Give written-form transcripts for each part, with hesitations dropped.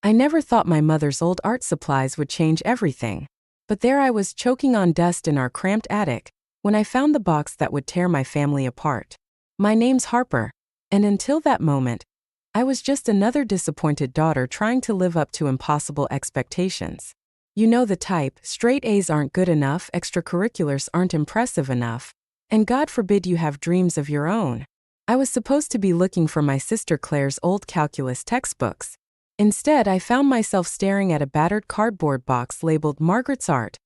I never thought my mother's old art supplies would change everything. But there I was choking on dust in our cramped attic, when I found the box that would tear my family apart. My name's Harper, and until that moment, I was just another disappointed daughter trying to live up to impossible expectations. You know the type, straight A's aren't good enough, extracurriculars aren't impressive enough, and God forbid you have dreams of your own. I was supposed to be looking for my sister Claire's old calculus textbooks. Instead, I found myself staring at a battered cardboard box labeled Margaret's Art.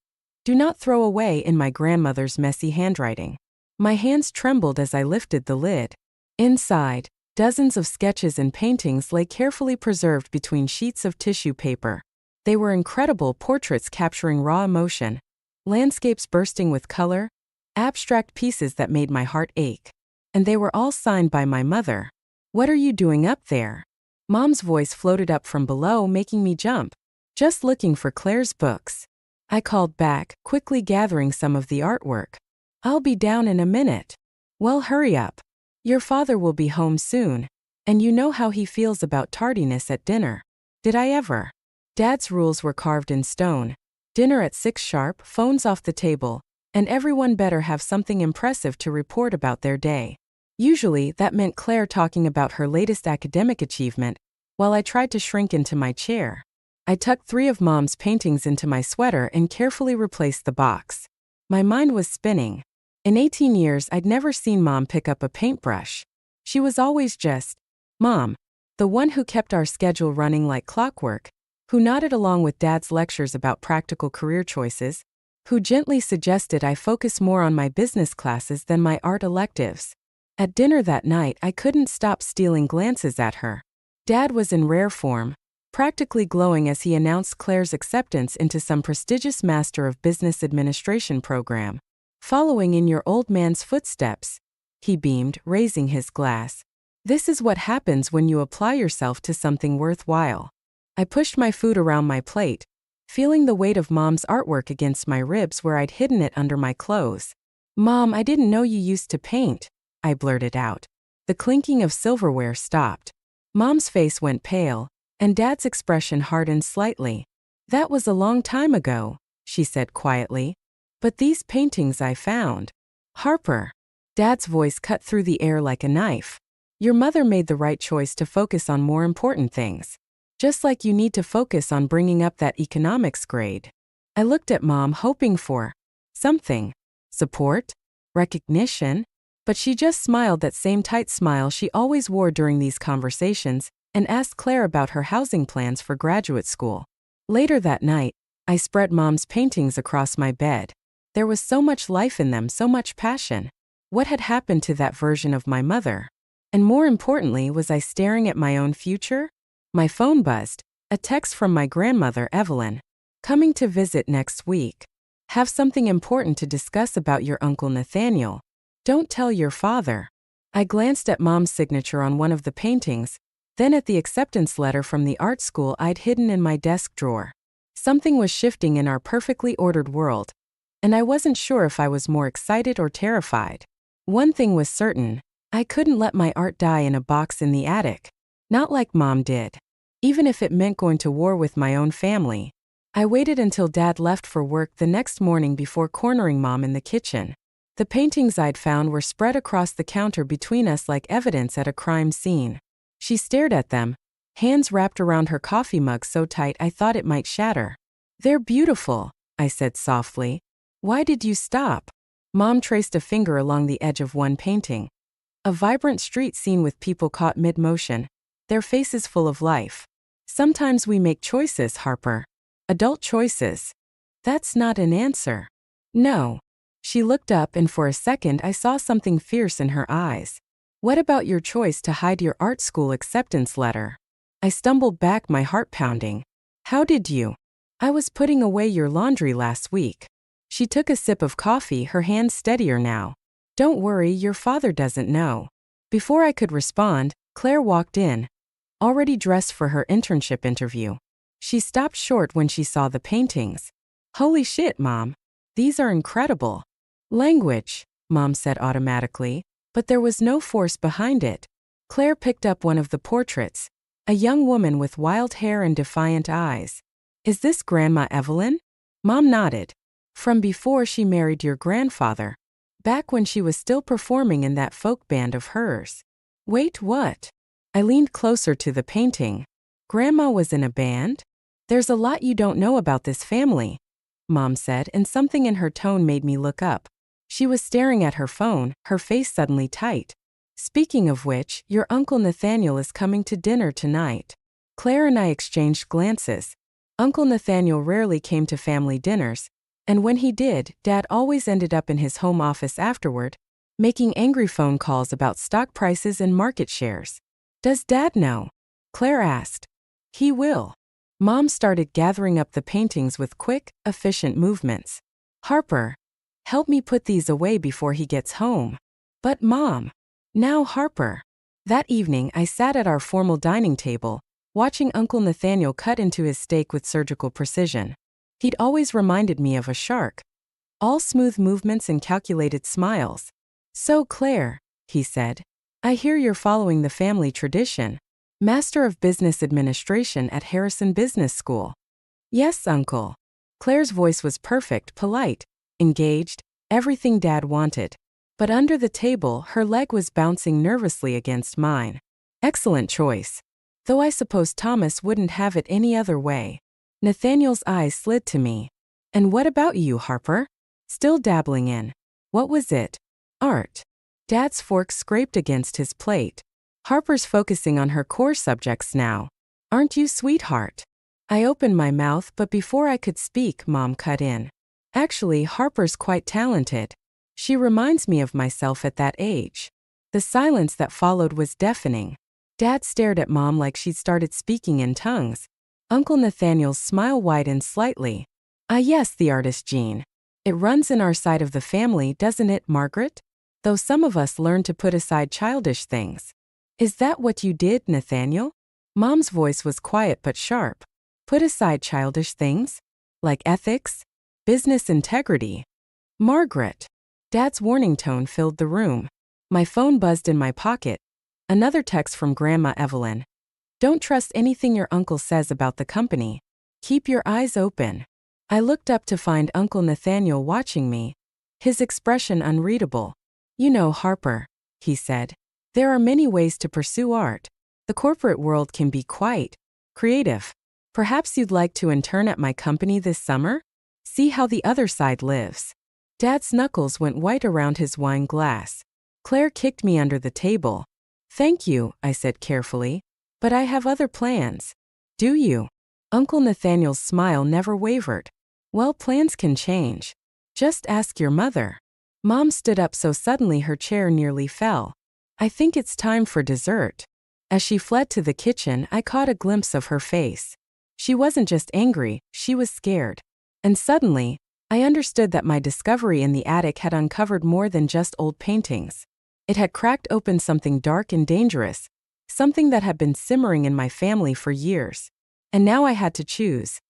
Do not throw away in my grandmother's messy handwriting. My hands trembled as I lifted the lid. Inside, dozens of sketches and paintings lay carefully preserved between sheets of tissue paper. They were incredible portraits capturing raw emotion, landscapes bursting with color, abstract pieces that made my heart ache. And they were all signed by my mother. "What are you doing up there?" Mom's voice floated up from below, making me jump. "Just looking for Claire's books." I called back, quickly gathering some of the artwork. "I'll be down in a minute." "Well, hurry up. Your father will be home soon. And you know how he feels about tardiness at dinner." Did I ever? Dad's rules were carved in stone. Dinner at 6 sharp, phones off the table, and everyone better have something impressive to report about their day. Usually, that meant Claire talking about her latest academic achievement, while I tried to shrink into my chair. I tucked 3 of Mom's paintings into my sweater and carefully replaced the box. My mind was spinning. In 18 years, I'd never seen Mom pick up a paintbrush. She was always just Mom, the one who kept our schedule running like clockwork, who nodded along with Dad's lectures about practical career choices, who gently suggested I focus more on my business classes than my art electives. At dinner that night, I couldn't stop stealing glances at her. Dad was in rare form, practically glowing as he announced Claire's acceptance into some prestigious Master of Business Administration program. "Following in your old man's footsteps," he beamed, raising his glass. "This is what happens when you apply yourself to something worthwhile." I pushed my food around my plate, feeling the weight of Mom's artwork against my ribs where I'd hidden it under my clothes. "Mom, I didn't know you used to paint," I blurted out. The clinking of silverware stopped. Mom's face went pale, and Dad's expression hardened slightly. "That was a long time ago," she said quietly. "But these paintings I found." "Harper." Dad's voice cut through the air like a knife. "Your mother made the right choice to focus on more important things. Just like you need to focus on bringing up that economics grade." I looked at Mom hoping for something. Support? Recognition? But she just smiled that same tight smile she always wore during these conversations and asked Claire about her housing plans for graduate school. Later that night, I spread Mom's paintings across my bed. There was so much life in them, so much passion. What had happened to that version of my mother? And more importantly, was I staring at my own future? My phone buzzed, a text from my grandmother, Evelyn. "Coming to visit next week. Have something important to discuss about your Uncle Nathaniel. Don't tell your father." I glanced at Mom's signature on one of the paintings, then at the acceptance letter from the art school I'd hidden in my desk drawer. Something was shifting in our perfectly ordered world, and I wasn't sure if I was more excited or terrified. One thing was certain, I couldn't let my art die in a box in the attic. Not like Mom did. Even if it meant going to war with my own family. I waited until Dad left for work the next morning before cornering Mom in the kitchen. The paintings I'd found were spread across the counter between us like evidence at a crime scene. She stared at them, hands wrapped around her coffee mug so tight I thought it might shatter. "They're beautiful," I said softly. "Why did you stop?" Mom traced a finger along the edge of one painting. A vibrant street scene with people caught mid-motion, their faces full of life. "Sometimes we make choices, Harper. Adult choices." "That's not an answer." "No." She looked up and for a second I saw something fierce in her eyes. "What about your choice to hide your art school acceptance letter?" I stumbled back, my heart pounding. "How did you?" "I was putting away your laundry last week." She took a sip of coffee, her hand steadier now. "Don't worry, your father doesn't know." Before I could respond, Claire walked in, already dressed for her internship interview. She stopped short when she saw the paintings. "Holy shit, Mom. These are incredible." "Language," Mom said automatically, but there was no force behind it. Claire picked up one of the portraits, a young woman with wild hair and defiant eyes. Is this Grandma Evelyn? Mom nodded. From before she married your grandfather. Back when she was still performing in that folk band of hers. Wait, what? I leaned closer to the painting. Grandma was in a band? There's a lot you don't know about this family, Mom said, and something in her tone made me look up. She was staring at her phone, her face suddenly tight. Speaking of which, your Uncle Nathaniel is coming to dinner tonight. Claire and I exchanged glances. Uncle Nathaniel rarely came to family dinners, and when he did, Dad always ended up in his home office afterward, making angry phone calls about stock prices and market shares. Does Dad know? Claire asked. He will. Mom started gathering up the paintings with quick, efficient movements. Harper, help me put these away before he gets home. But Mom. Now Harper. That evening I sat at our formal dining table, watching Uncle Nathaniel cut into his steak with surgical precision. He'd always reminded me of a shark. All smooth movements and calculated smiles. So Claire, he said, I hear you're following the family tradition. Master of Business Administration at Harrison Business School. Yes, Uncle. Claire's voice was perfect, polite, engaged, everything Dad wanted. But under the table, her leg was bouncing nervously against mine. Excellent choice. Though I suppose Thomas wouldn't have it any other way. Nathaniel's eyes slid to me. And what about you, Harper? Still dabbling in. What was it? Art. Dad's fork scraped against his plate. Harper's focusing on her core subjects now. Aren't you, sweetheart? I opened my mouth, but before I could speak, Mom cut in. Actually, Harper's quite talented. She reminds me of myself at that age. The silence that followed was deafening. Dad stared at Mom like she'd started speaking in tongues. Uncle Nathaniel's smile widened slightly. Ah yes, the artist gene. It runs in our side of the family, doesn't it, Margaret? Though some of us learn to put aside childish things. Is that what you did, Nathaniel? Mom's voice was quiet but sharp. Put aside childish things? Like ethics? Business integrity? Margaret. Dad's warning tone filled the room. My phone buzzed in my pocket. Another text from Grandma Evelyn. Don't trust anything your uncle says about the company. Keep your eyes open. I looked up to find Uncle Nathaniel watching me. His expression unreadable. You know, Harper, he said. There are many ways to pursue art. The corporate world can be quite creative. Perhaps you'd like to intern at my company this summer? See how the other side lives. Dad's knuckles went white around his wine glass. Claire kicked me under the table. Thank you, I said carefully. But I have other plans. Do you? Uncle Nathaniel's smile never wavered. Well, plans can change. Just ask your mother. Mom stood up so suddenly her chair nearly fell. I think it's time for dessert. As she fled to the kitchen, I caught a glimpse of her face. She wasn't just angry, she was scared. And suddenly, I understood that my discovery in the attic had uncovered more than just old paintings. It had cracked open something dark and dangerous, something that had been simmering in my family for years. And now I had to choose.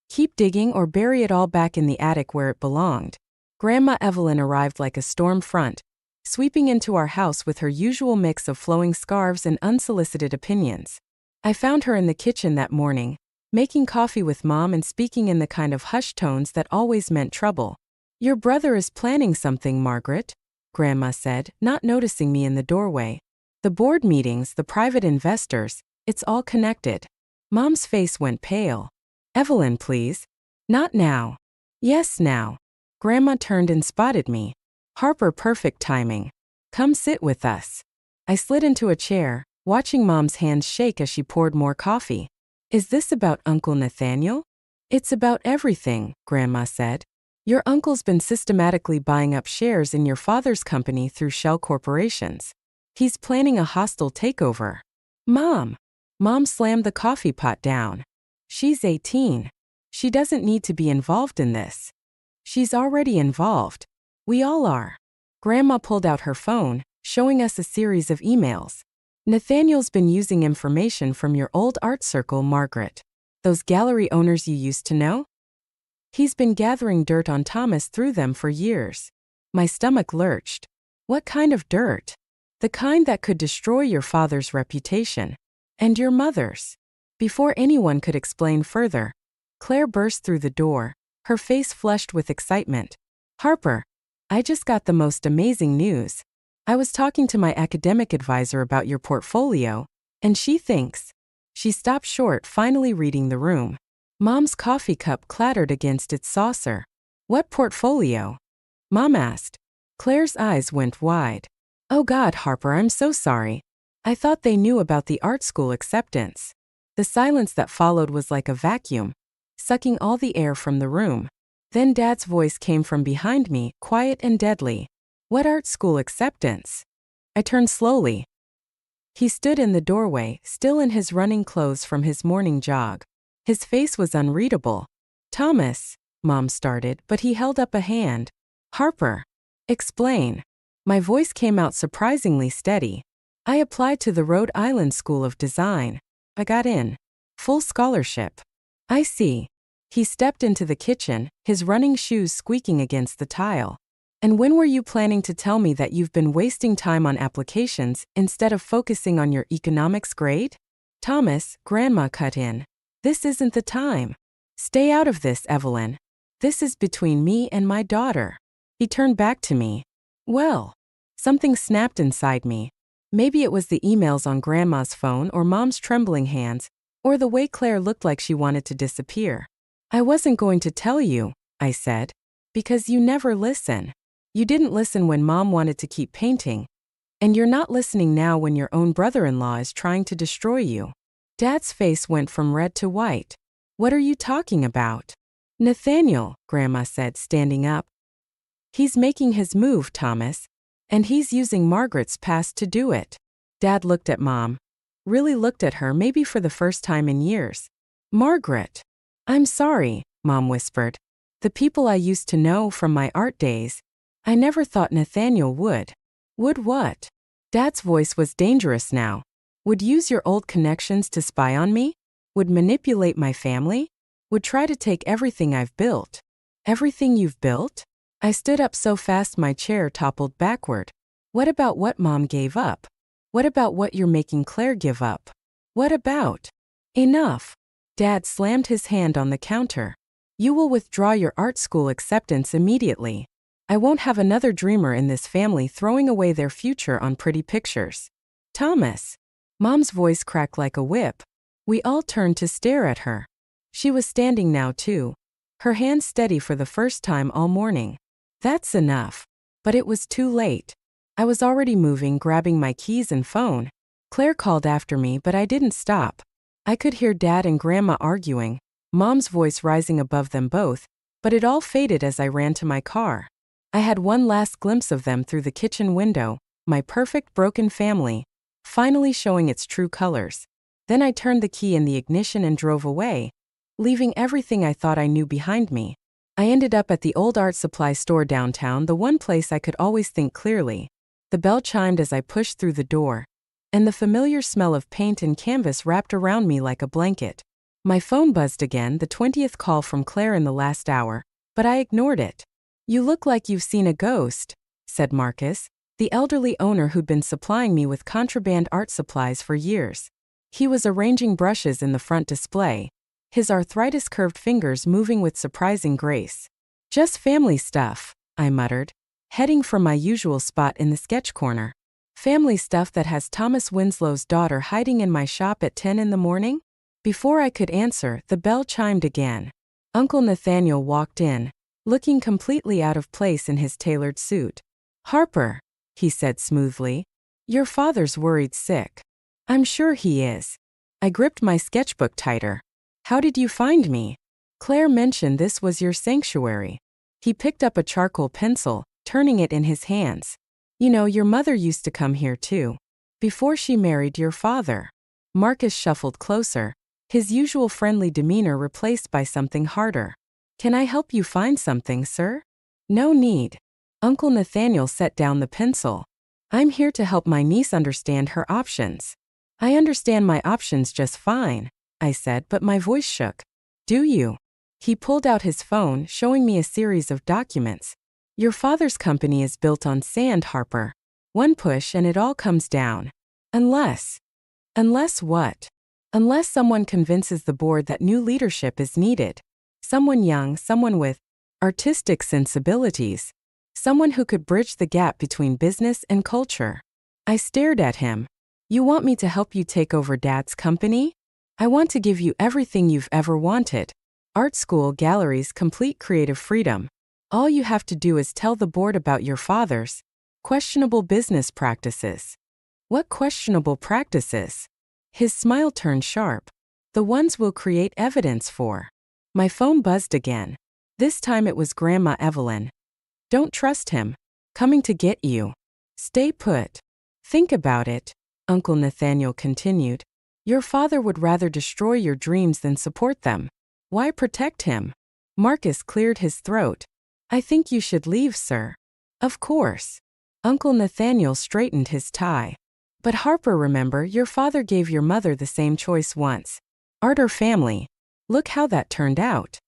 Keep digging or bury it all back in the attic where it belonged. Grandma Evelyn arrived like a storm front, sweeping into our house with her usual mix of flowing scarves and unsolicited opinions. I found her in the kitchen that morning, making coffee with Mom and speaking in the kind of hushed tones that always meant trouble. Your brother is planning something, Margaret, Grandma said, not noticing me in the doorway. The board meetings, the private investors, it's all connected. Mom's face went pale. Evelyn, please. Not now. Yes, now. Grandma turned and spotted me. Harper, perfect timing. Come sit with us. I slid into a chair, watching Mom's hands shake as she poured more coffee. Is this about Uncle Nathaniel? It's about everything, Grandma said. Your uncle's been systematically buying up shares in your father's company through shell corporations. He's planning a hostile takeover. Mom slammed the coffee pot down. She's 18. She doesn't need to be involved in this. She's already involved. We all are. Grandma pulled out her phone, showing us a series of emails. Nathaniel's been using information from your old art circle, Margaret. Those gallery owners you used to know? He's been gathering dirt on Thomas through them for years. My stomach lurched. What kind of dirt? The kind that could destroy your father's reputation. And your mother's. Before anyone could explain further, Claire burst through the door, her face flushed with excitement. Harper, I just got the most amazing news. I was talking to my academic advisor about your portfolio, and she thinks. She stopped short, finally reading the room. Mom's coffee cup clattered against its saucer. What portfolio? Mom asked. Claire's eyes went wide. Oh God, Harper, I'm so sorry. I thought they knew about the art school acceptance. The silence that followed was like a vacuum, sucking all the air from the room. Then Dad's voice came from behind me, quiet and deadly. What art school acceptance? I turned slowly. He stood in the doorway, still in his running clothes from his morning jog. His face was unreadable. Thomas, Mom started, but he held up a hand. Harper. Explain. My voice came out surprisingly steady. I applied to the Rhode Island School of Design. I got in. Full scholarship. I see. He stepped into the kitchen, his running shoes squeaking against the tile. And when were you planning to tell me that you've been wasting time on applications instead of focusing on your economics grade? Thomas, Grandma cut in. This isn't the time. Stay out of this, Evelyn. This is between me and my daughter. He turned back to me. Well, something snapped inside me. Maybe it was the emails on Grandma's phone or Mom's trembling hands, or the way Claire looked like she wanted to disappear. I wasn't going to tell you, I said, because you never listen. You didn't listen when Mom wanted to keep painting, and you're not listening now when your own brother-in-law is trying to destroy you. Dad's face went from red to white. What are you talking about? Nathaniel, Grandma said, standing up. He's making his move, Thomas, and he's using Margaret's past to do it. Dad looked at Mom. Really looked at her, maybe for the first time in years. Margaret. I'm sorry, Mom whispered. The people I used to know from my art days. I never thought Nathaniel would. Would what? Dad's voice was dangerous now. Would use your old connections to spy on me? Would manipulate my family? Would try to take everything I've built. Everything you've built? I stood up so fast my chair toppled backward. What about what Mom gave up? What about what you're making Claire give up? What about? Enough. Dad slammed his hand on the counter. You will withdraw your art school acceptance immediately. I won't have another dreamer in this family throwing away their future on pretty pictures. Thomas. Mom's voice cracked like a whip. We all turned to stare at her. She was standing now too, her hands steady for the first time all morning. That's enough. But it was too late. I was already moving, grabbing my keys and phone. Claire called after me, but I didn't stop. I could hear Dad and Grandma arguing, Mom's voice rising above them both, but it all faded as I ran to my car. I had one last glimpse of them through the kitchen window, my perfect broken family, finally showing its true colors. Then I turned the key in the ignition and drove away, leaving everything I thought I knew behind me. I ended up at the old art supply store downtown, the one place I could always think clearly. The bell chimed as I pushed through the door, and the familiar smell of paint and canvas wrapped around me like a blanket. My phone buzzed again, the 20th call from Claire in the last hour, but I ignored it. You look like you've seen a ghost, said Marcus, the elderly owner who'd been supplying me with contraband art supplies for years. He was arranging brushes in the front display, his arthritis-curved fingers moving with surprising grace. Just family stuff, I muttered, heading for my usual spot in the sketch corner. Family stuff that has Thomas Winslow's daughter hiding in my shop at 10 in the morning? Before I could answer, the bell chimed again. Uncle Nathaniel walked in, looking completely out of place in his tailored suit. Harper, he said smoothly, your father's worried sick. I'm sure he is. I gripped my sketchbook tighter. How did you find me? Claire mentioned this was your sanctuary. He picked up a charcoal pencil, turning it in his hands. You know, your mother used to come here too. Before she married your father. Marcus shuffled closer, his usual friendly demeanor replaced by something harder. Can I help you find something, sir? No need. Uncle Nathaniel set down the pencil. I'm here to help my niece understand her options. I understand my options just fine, I said, but my voice shook. Do you? He pulled out his phone, showing me a series of documents. Your father's company is built on sand, Harper. One push and it all comes down. Unless what? Unless someone convinces the board that new leadership is needed. Someone young, someone with artistic sensibilities. Someone who could bridge the gap between business and culture. I stared at him. You want me to help you take over Dad's company? I want to give you everything you've ever wanted. Art school, galleries, complete creative freedom. All you have to do is tell the board about your father's questionable business practices. What questionable practices? His smile turned sharp. The ones we'll create evidence for. My phone buzzed again. This time it was Grandma Evelyn. Don't trust him. Coming to get you. Stay put. Think about it, Uncle Nathaniel continued. Your father would rather destroy your dreams than support them. Why protect him? Marcus cleared his throat. I think you should leave, sir. Of course. Uncle Nathaniel straightened his tie. But Harper, remember, your father gave your mother the same choice once. Art or family. Look how that turned out.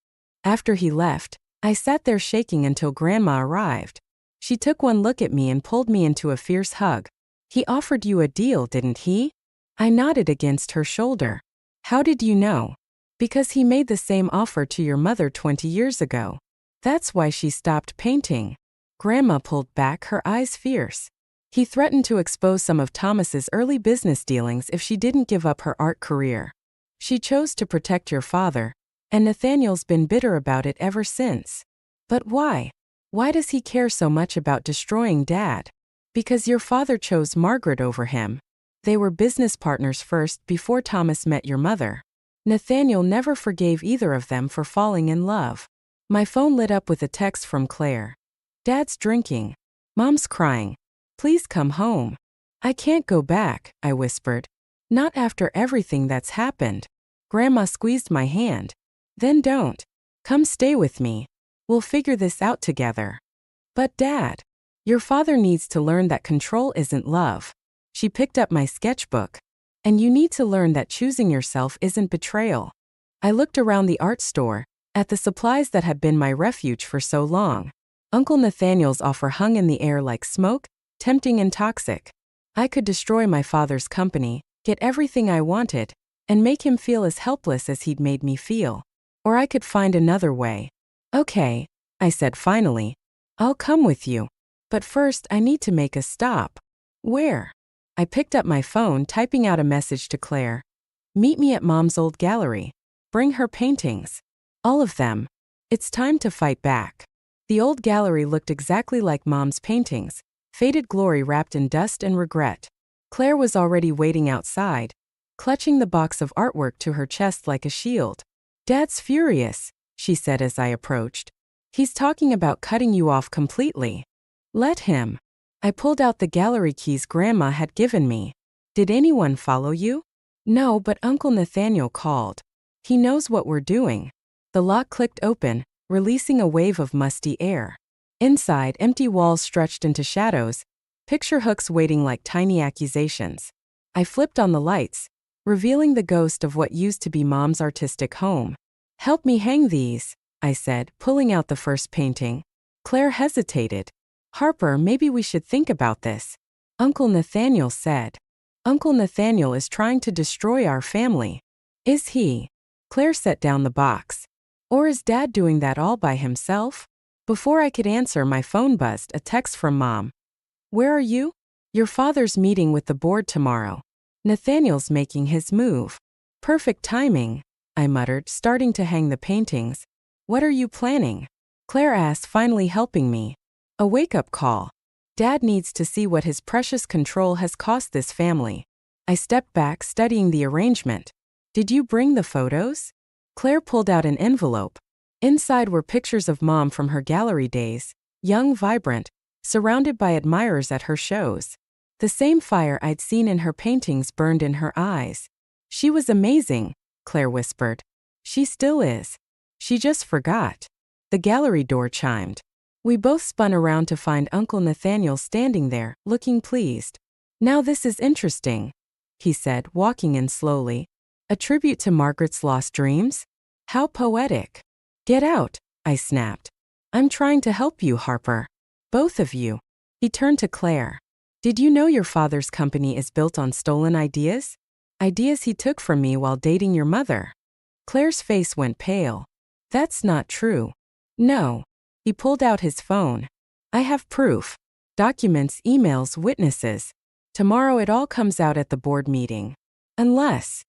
After he left, I sat there shaking until Grandma arrived. She took one look at me and pulled me into a fierce hug. He offered you a deal, didn't he? I nodded against her shoulder. How did you know? Because he made the same offer to your mother 20 years ago. That's why she stopped painting. Grandma pulled back, her eyes fierce. He threatened to expose some of Thomas's early business dealings if she didn't give up her art career. She chose to protect your father, and Nathaniel's been bitter about it ever since. But why? Why does he care so much about destroying Dad? Because your father chose Margaret over him. They were business partners first before Thomas met your mother. Nathaniel never forgave either of them for falling in love. My phone lit up with a text from Claire. Dad's drinking. Mom's crying. Please come home. I can't go back, I whispered. Not after everything that's happened. Grandma squeezed my hand. Then don't. Come stay with me. We'll figure this out together. But Dad, your father needs to learn that control isn't love. She picked up my sketchbook. And you need to learn that choosing yourself isn't betrayal. I looked around the art store, at the supplies that had been my refuge for so long. Uncle Nathaniel's offer hung in the air like smoke, tempting and toxic. I could destroy my father's company, get everything I wanted, and make him feel as helpless as he'd made me feel. Or I could find another way. Okay, I said finally. I'll come with you. But first I need to make a stop. Where? I picked up my phone, typing out a message to Claire. Meet me at Mom's old gallery. Bring her paintings. All of them. It's time to fight back. The old gallery looked exactly like Mom's paintings, faded glory wrapped in dust and regret. Claire was already waiting outside, clutching the box of artwork to her chest like a shield. Dad's furious, she said as I approached. He's talking about cutting you off completely. Let him. I pulled out the gallery keys Grandma had given me. Did anyone follow you? No, but Uncle Nathaniel called. He knows what we're doing. The lock clicked open, releasing a wave of musty air. Inside, empty walls stretched into shadows, picture hooks waiting like tiny accusations. I flipped on the lights, revealing the ghost of what used to be Mom's artistic home. Help me hang these, I said, pulling out the first painting. Claire hesitated. Harper, maybe we should think about this. Uncle Nathaniel said. Uncle Nathaniel is trying to destroy our family. Is he? Claire set down the box. Or is Dad doing that all by himself? Before I could answer, my phone buzzed, a text from Mom. Where are you? Your father's meeting with the board tomorrow. Nathaniel's making his move. Perfect timing, I muttered, starting to hang the paintings. What are you planning? Claire asked, finally helping me. A wake-up call. Dad needs to see what his precious control has cost this family. I stepped back, studying the arrangement. Did you bring the photos? Claire pulled out an envelope. Inside were pictures of Mom from her gallery days, young, vibrant, surrounded by admirers at her shows. The same fire I'd seen in her paintings burned in her eyes. She was amazing, Claire whispered. She still is. She just forgot. The gallery door chimed. We both spun around to find Uncle Nathaniel standing there, looking pleased. Now this is interesting, he said, walking in slowly. A tribute to Margaret's lost dreams? How poetic. Get out, I snapped. I'm trying to help you, Harper. Both of you. He turned to Claire. Did you know your father's company is built on stolen ideas? Ideas he took from me while dating your mother. Claire's face went pale. That's not true. No. He pulled out his phone. I have proof. Documents, emails, witnesses. Tomorrow it all comes out at the board meeting. Unless.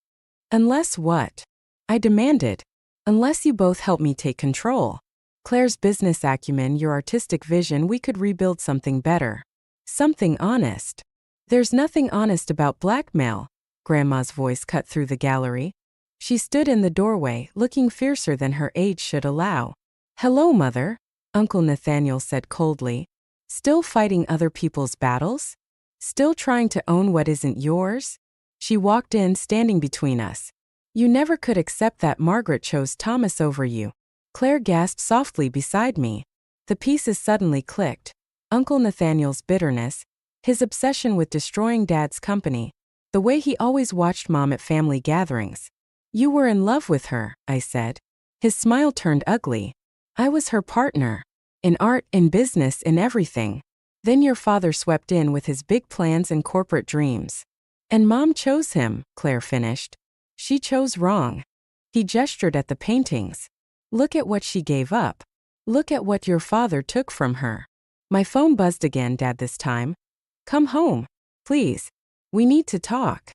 Unless what? I demanded. Unless you both help me take control. Claire's business acumen, your artistic vision, we could rebuild something better. Something honest. There's nothing honest about blackmail. Grandma's voice cut through the gallery. She stood in the doorway, looking fiercer than her age should allow. Hello, Mother, Uncle Nathaniel said coldly. Still fighting other people's battles? Still trying to own what isn't yours? She walked in, standing between us. You never could accept that Margaret chose Thomas over you. Claire gasped softly beside me. The pieces suddenly clicked. Uncle Nathaniel's bitterness, his obsession with destroying Dad's company, the way he always watched Mom at family gatherings. You were in love with her, I said. His smile turned ugly. I was her partner. In art, in business, in everything. Then your father swept in with his big plans and corporate dreams. And Mom chose him, Claire finished. She chose wrong. He gestured at the paintings. Look at what she gave up. Look at what your father took from her. My phone buzzed again, Dad, this time. Come home, please. We need to talk.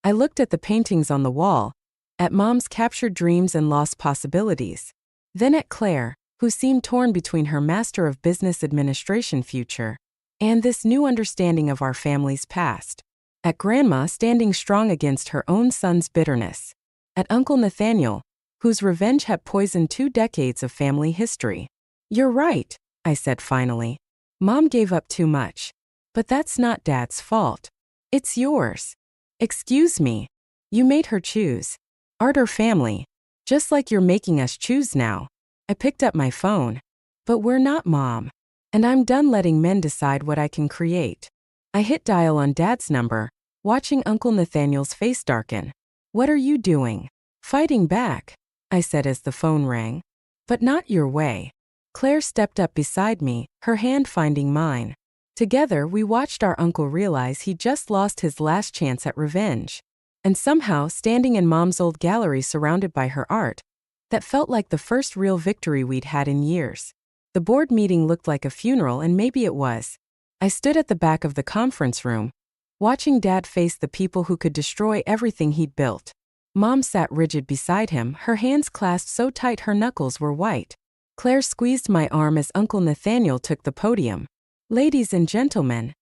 I looked at the paintings on the wall, at Mom's captured dreams and lost possibilities. Then at Claire, who seemed torn between her Master of Business Administration future and this new understanding of our family's past. At Grandma, standing strong against her own son's bitterness. At Uncle Nathaniel, whose revenge had poisoned 2 decades of family history. You're right, I said finally. Mom gave up too much. But that's not Dad's fault. It's yours. Excuse me. You made her choose. Art or family. Just like you're making us choose now. I picked up my phone. But we're not, Mom. And I'm done letting men decide what I can create. I hit dial on Dad's number, watching Uncle Nathaniel's face darken. What are you doing? Fighting back, I said as the phone rang. But not your way. Claire stepped up beside me, her hand finding mine. Together, we watched our uncle realize he'd just lost his last chance at revenge. And somehow, standing in Mom's old gallery surrounded by her art, that felt like the first real victory we'd had in years. The board meeting looked like a funeral, and maybe it was. I stood at the back of the conference room, watching Dad face the people who could destroy everything he'd built. Mom sat rigid beside him, her hands clasped so tight her knuckles were white. Claire squeezed my arm as Uncle Nathaniel took the podium. Ladies and gentlemen,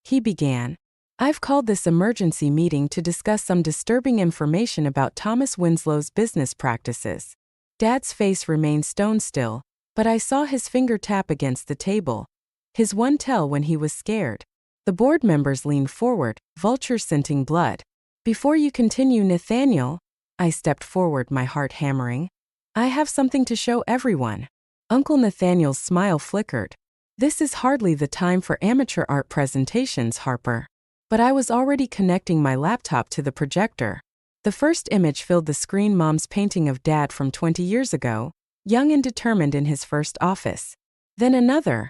he began. I've called this emergency meeting to discuss some disturbing information about Thomas Winslow's business practices. Dad's face remained stone still, but I saw his finger tap against the table. His one tell when he was scared. The board members leaned forward, vultures scenting blood. Before you continue, Nathaniel, I stepped forward, my heart hammering. I have something to show everyone. Uncle Nathaniel's smile flickered. This is hardly the time for amateur art presentations, Harper. But I was already connecting my laptop to the projector. The first image filled the screen, Mom's painting of Dad from 20 years ago, young and determined in his first office. Then another.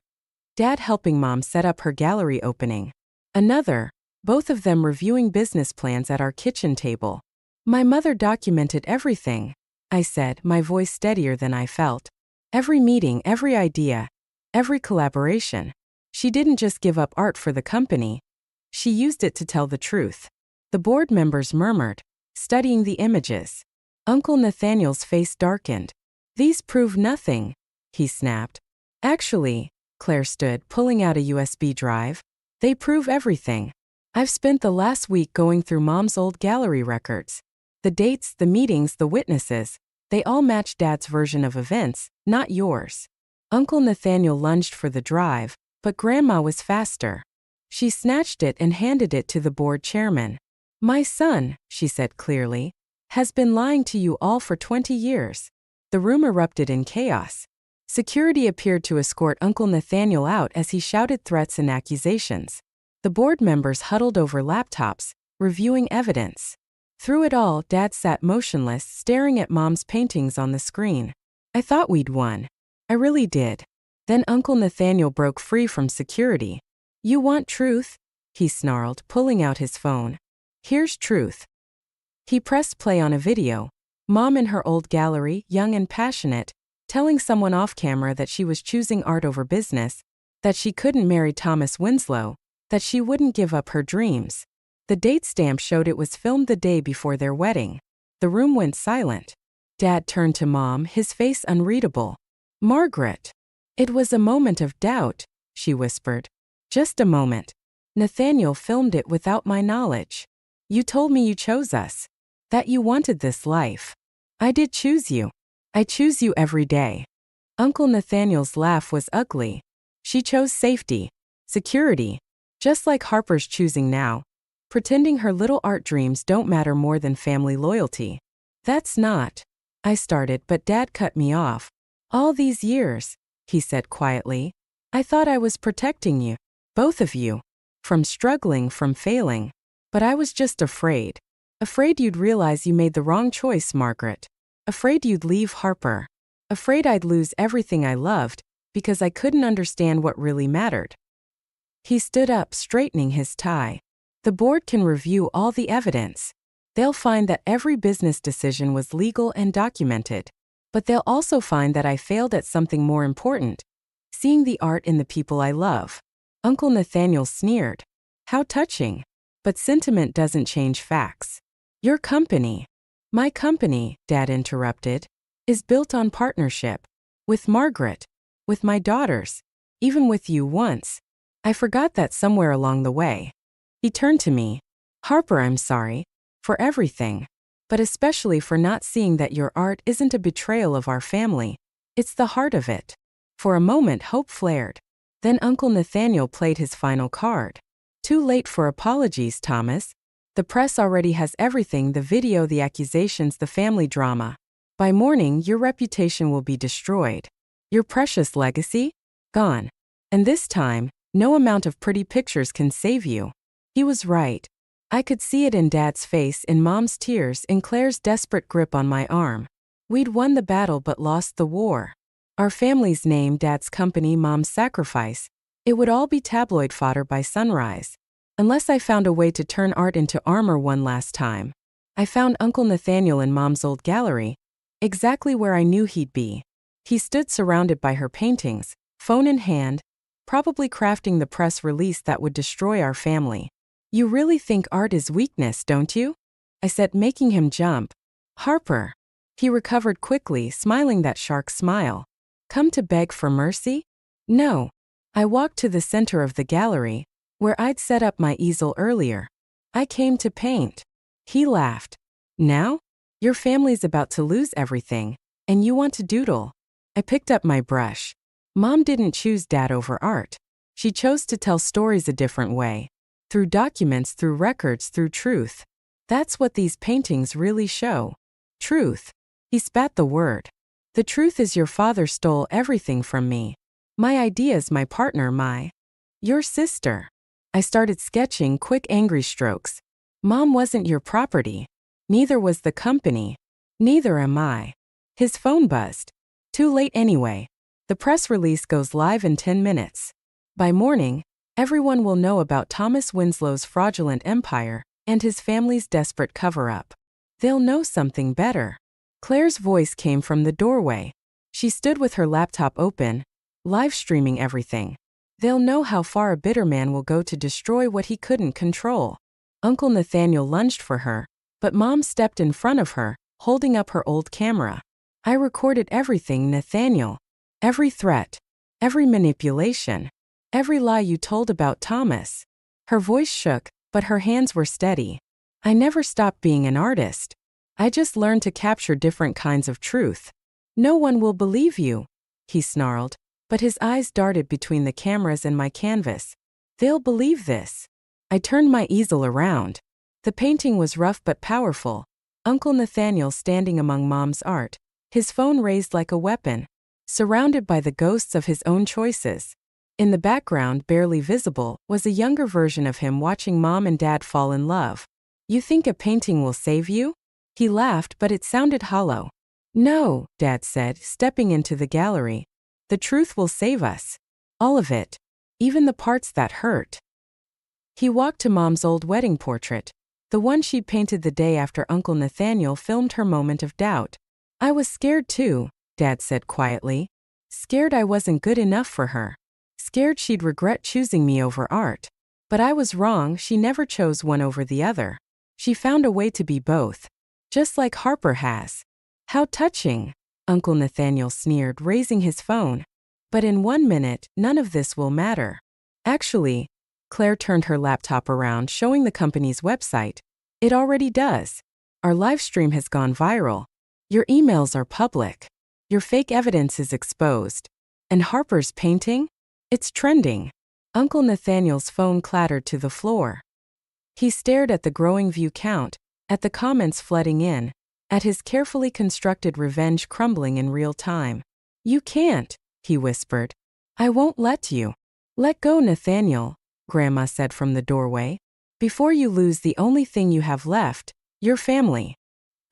Dad helping Mom set up her gallery opening. Another. Both of them reviewing business plans at our kitchen table. My mother documented everything, I said, my voice steadier than I felt. Every meeting, every idea, every collaboration. She didn't just give up art for the company. She used it to tell the truth. The board members murmured, studying the images. Uncle Nathaniel's face darkened. These prove nothing, he snapped. Actually, Claire stood, pulling out a USB drive. They prove everything. I've spent the last week going through Mom's old gallery records. The dates, the meetings, the witnesses, they all match Dad's version of events, not yours. Uncle Nathaniel lunged for the drive, but Grandma was faster. She snatched it and handed it to the board chairman. My son, she said clearly, has been lying to you all for 20 years. The room erupted in chaos. Security appeared to escort Uncle Nathaniel out as he shouted threats and accusations. The board members huddled over laptops, reviewing evidence. Through it all, Dad sat motionless, staring at Mom's paintings on the screen. I thought we'd won. I really did. Then Uncle Nathaniel broke free from security. You want truth? He snarled, pulling out his phone. Here's truth. He pressed play on a video. Mom in her old gallery, young and passionate, telling someone off camera that she was choosing art over business, that she couldn't marry Thomas Winslow, that she wouldn't give up her dreams. The date stamp showed it was filmed the day before their wedding. The room went silent. Dad turned to Mom, his face unreadable. "Margaret." "It was a moment of doubt," she whispered. "Just a moment. Nathaniel filmed it without my knowledge. You told me you chose us. That you wanted this life. I did choose you. I choose you every day." Uncle Nathaniel's laugh was ugly. "She chose safety, security, just like Harper's choosing now, pretending her little art dreams don't matter more than family loyalty." "That's not," I started, but Dad cut me off. "All these years," he said quietly, "I thought I was protecting you, both of you, from struggling, from failing. But I was just afraid. Afraid you'd realize you made the wrong choice, Margaret. Afraid you'd leave Harper. Afraid I'd lose everything I loved, because I couldn't understand what really mattered." He stood up, straightening his tie. "The board can review all the evidence. They'll find that every business decision was legal and documented. But they'll also find that I failed at something more important, seeing the art in the people I love." Uncle Nathaniel sneered. "How touching. But sentiment doesn't change facts. Your company." "My company," Dad interrupted, "is built on partnership. With Margaret. With my daughters. Even with you once. I forgot that somewhere along the way." He turned to me. "Harper, I'm sorry. For everything. But especially for not seeing that your art isn't a betrayal of our family. It's the heart of it." For a moment hope flared. Then Uncle Nathaniel played his final card. "Too late for apologies, Thomas. The press already has everything: the video, the accusations, the family drama. By morning, your reputation will be destroyed. Your precious legacy? Gone. And this time, no amount of pretty pictures can save you." He was right. I could see it in Dad's face, in Mom's tears, in Claire's desperate grip on my arm. We'd won the battle but lost the war. Our family's name, Dad's company, Mom's sacrifice, it would all be tabloid fodder by sunrise. Unless I found a way to turn art into armor one last time. I found Uncle Nathaniel in Mom's old gallery, exactly where I knew he'd be. He stood surrounded by her paintings, phone in hand, probably crafting the press release that would destroy our family. "You really think art is weakness, don't you?" I said, making him jump. "Harper." He recovered quickly, smiling that shark smile. "Come to beg for mercy?" "No." I walked to the center of the gallery, where I'd set up my easel earlier. "I came to paint." He laughed. "Now? Your family's about to lose everything, and you want to doodle." I picked up my brush. Mom didn't choose Dad over art. She chose to tell stories a different way. Through documents, through records, through truth. That's what these paintings really show. Truth. He spat the word. "The truth is your father stole everything from me. My ideas, my partner, your sister." I started sketching quick, angry strokes. "Mom wasn't your property. Neither was the company. Neither am I." His phone buzzed. "Too late anyway. The press release goes live in 10 minutes. By morning, everyone will know about Thomas Winslow's fraudulent empire and his family's desperate cover-up. They'll know something better." Claire's voice came from the doorway. She stood with her laptop open, live streaming everything. "They'll know how far a bitter man will go to destroy what he couldn't control." Uncle Nathaniel lunged for her, but Mom stepped in front of her, holding up her old camera. "I recorded everything, Nathaniel. Every threat. Every manipulation. Every lie you told about Thomas." Her voice shook, but her hands were steady. "I never stopped being an artist. I just learned to capture different kinds of truth." "No one will believe you," he snarled, but his eyes darted between the cameras and my canvas. "They'll believe this." I turned my easel around. The painting was rough but powerful. Uncle Nathaniel standing among Mom's art, his phone raised like a weapon, surrounded by the ghosts of his own choices. In the background, barely visible, was a younger version of him watching Mom and Dad fall in love. "You think a painting will save you?" He laughed, but it sounded hollow. "No," Dad said, stepping into the gallery. "The truth will save us. All of it. Even the parts that hurt." He walked to Mom's old wedding portrait. The one she'd painted the day after Uncle Nathaniel filmed her moment of doubt. I was scared too, Dad said quietly. Scared I wasn't good enough for her. Scared she'd regret choosing me over art. But I was wrong, she never chose one over the other. She found a way to be both. Just like Harper has. How touching, Uncle Nathaniel sneered, raising his phone. But in 1 minute, none of this will matter. Actually, Claire turned her laptop around, showing the company's website. It already does. Our live stream has gone viral. Your emails are public. Your fake evidence is exposed. And Harper's painting? It's trending. Uncle Nathaniel's phone clattered to the floor. He stared at the growing view count, at the comments flooding in, at his carefully constructed revenge crumbling in real time. You can't, he whispered. I won't let you. Let go, Nathaniel, Grandma said from the doorway. Before you lose the only thing you have left, your family.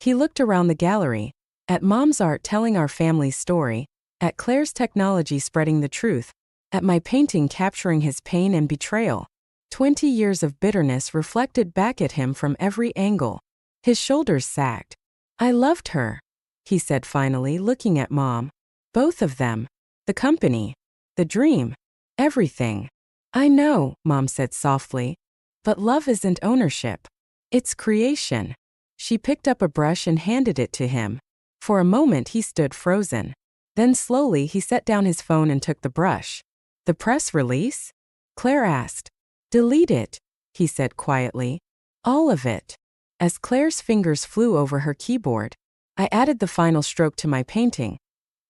He looked around the gallery, at Mom's art telling our family's story, at Claire's technology spreading the truth, at my painting capturing his pain and betrayal. 20 years of bitterness reflected back at him from every angle. His shoulders sagged. I loved her, he said finally, looking at Mom. Both of them. The company. The dream. Everything. I know, Mom said softly. But love isn't ownership. It's creation. She picked up a brush and handed it to him. For a moment he stood frozen. Then slowly he set down his phone and took the brush. The press release? Claire asked. Delete it, he said quietly. All of it. As Claire's fingers flew over her keyboard, I added the final stroke to my painting.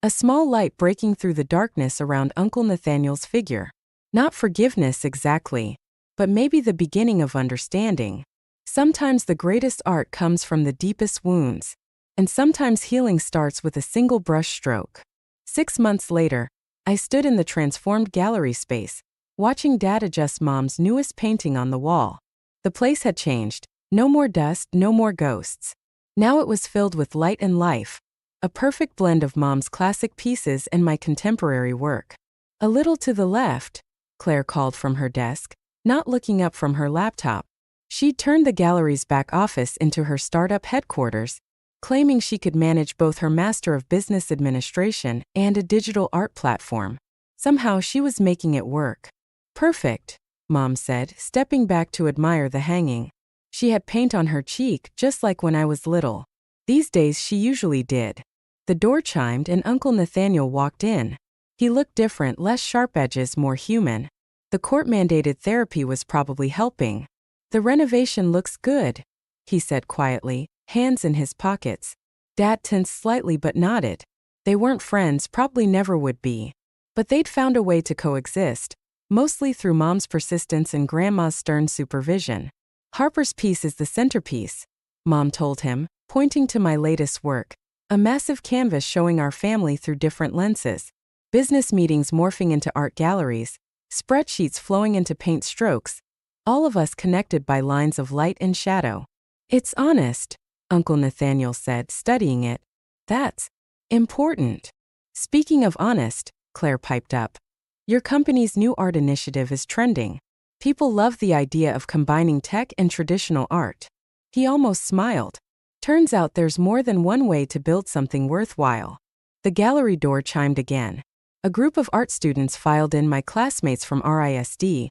A small light breaking through the darkness around Uncle Nathaniel's figure. Not forgiveness exactly, but maybe the beginning of understanding. Sometimes the greatest art comes from the deepest wounds, and sometimes healing starts with a single brush stroke. 6 months later, I stood in the transformed gallery space, watching Dad adjust Mom's newest painting on the wall. The place had changed. No more dust, no more ghosts. Now it was filled with light and life, a perfect blend of Mom's classic pieces and my contemporary work. A little to the left, Claire called from her desk, not looking up from her laptop. She'd turned the gallery's back office into her startup headquarters, claiming she could manage both her Master of Business Administration and a digital art platform. Somehow she was making it work. Perfect, Mom said, stepping back to admire the hanging. She had paint on her cheek, just like when I was little. These days she usually did. The door chimed and Uncle Nathaniel walked in. He looked different, less sharp edges, more human. The court-mandated therapy was probably helping. The renovation looks good, he said quietly, hands in his pockets. Dad tensed slightly but nodded. They weren't friends, probably never would be. But they'd found a way to coexist, mostly through Mom's persistence and Grandma's stern supervision. Harper's piece is the centerpiece, Mom told him, pointing to my latest work, a massive canvas showing our family through different lenses. Business meetings morphing into art galleries, spreadsheets flowing into paint strokes, all of us connected by lines of light and shadow. It's honest, Uncle Nathaniel said, studying it. That's important. Speaking of honest, Claire piped up. Your company's new art initiative is trending. People love the idea of combining tech and traditional art. He almost smiled. Turns out there's more than one way to build something worthwhile. The gallery door chimed again. A group of art students filed in, my classmates from RISD,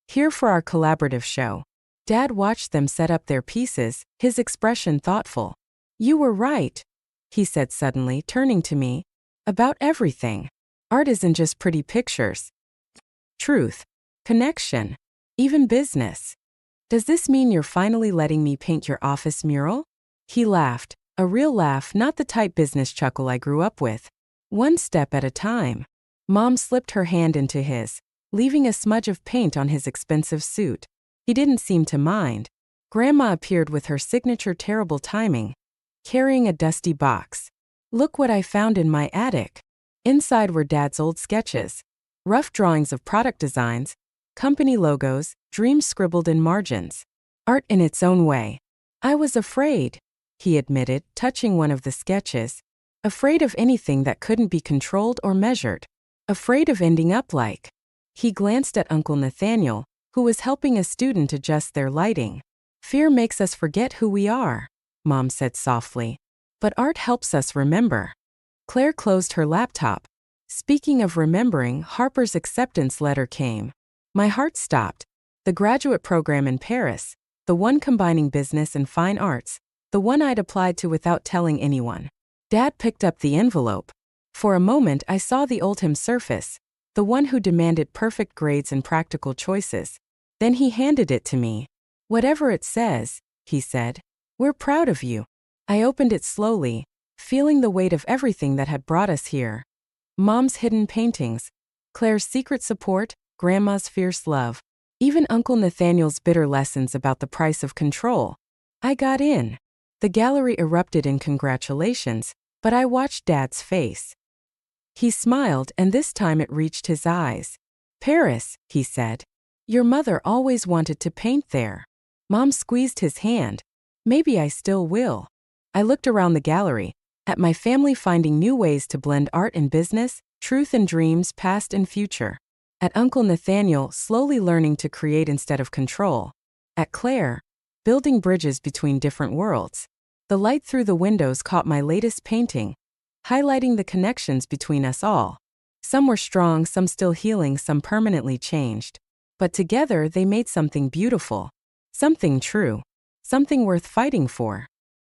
here for our collaborative show. Dad watched them set up their pieces, his expression thoughtful. You were right, he said suddenly, turning to me. About everything. Art isn't just pretty pictures. Truth. Connection. Even business. Does this mean you're finally letting me paint your office mural? He laughed, a real laugh, not the type business chuckle I grew up with. One step at a time. Mom slipped her hand into his, leaving a smudge of paint on his expensive suit. He didn't seem to mind. Grandma appeared with her signature terrible timing, carrying a dusty box. Look what I found in my attic. Inside were Dad's old sketches, rough drawings of product designs, company logos, dreams scribbled in margins. Art in its own way. I was afraid, he admitted, touching one of the sketches. Afraid of anything that couldn't be controlled or measured. Afraid of ending up like. He glanced at Uncle Nathaniel, who was helping a student adjust their lighting. Fear makes us forget who we are, Mom said softly. But art helps us remember. Claire closed her laptop. Speaking of remembering, Harper's acceptance letter came. My heart stopped. The graduate program in Paris, the one combining business and fine arts, the one I'd applied to without telling anyone. Dad picked up the envelope. For a moment I saw the old him surface, the one who demanded perfect grades and practical choices. Then he handed it to me. Whatever it says, he said, we're proud of you. I opened it slowly, feeling the weight of everything that had brought us here. Mom's hidden paintings, Claire's secret support, Grandma's fierce love, even Uncle Nathaniel's bitter lessons about the price of control. I got in. The gallery erupted in congratulations, but I watched Dad's face. He smiled, and this time it reached his eyes. Paris, he said. Your mother always wanted to paint there. Mom squeezed his hand. Maybe I still will. I looked around the gallery, at my family finding new ways to blend art and business, truth and dreams, past and future. At Uncle Nathaniel, slowly learning to create instead of control. At Claire, building bridges between different worlds. The light through the windows caught my latest painting, highlighting the connections between us all. Some were strong, some still healing, some permanently changed. But together they made something beautiful. Something true. Something worth fighting for.